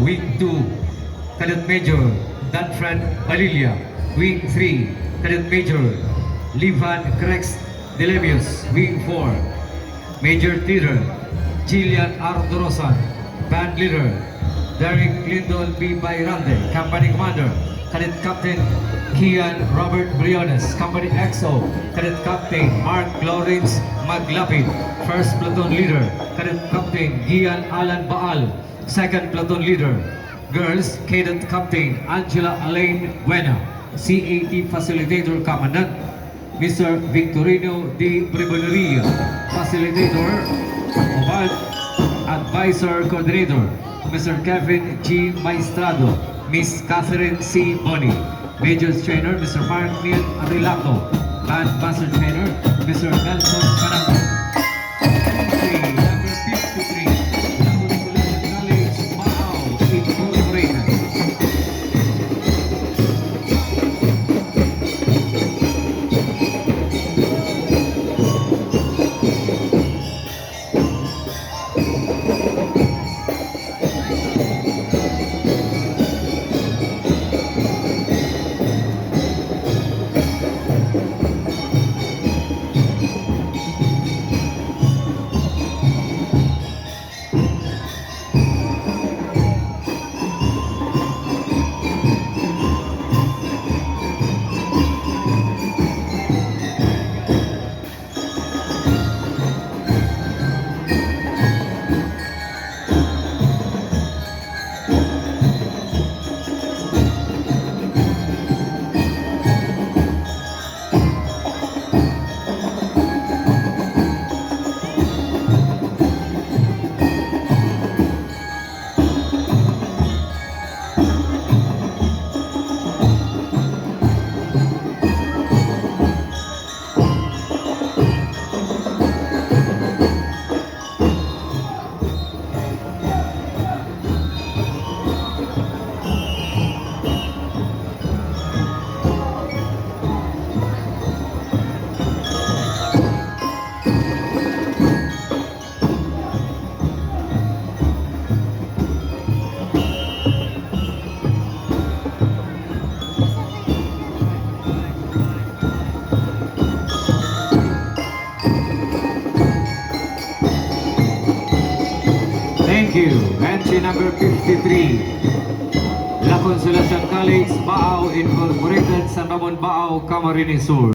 Wing 2, Cadet Major Danfran Balilia. Wing 3, Cadet Major Livan Crex Delemius. Wing 4, Major Theater Jillian Ardorosan. Band Leader Derek Clinton B. Bayrande. Company Commander Cadet Captain Kian Robert Briones. Company XO Cadet Captain Mark Lawrence Maglapid. First Platoon Leader Cadet Captain Gian Alan Baal. Second Platoon Leader Girls Cadet Captain Angela Elaine Buena. CAT Facilitator Commandant Mr. Victorino D. Briboneria. Facilitator Obad. Advisor Coordinator Mr. Kevin G. Maestrado. Miss Catherine C. Boni. Majors Trainer Mr. Mark Neil Arilaco. Band Master Trainer Mr. Nelson Canango. Number 53, la Consolacion College, Macau, Incorporated. Thank you. Entry number 53. La Consolacion College, Baao Incorporated, San Ramon, Baao, Camarines Sur.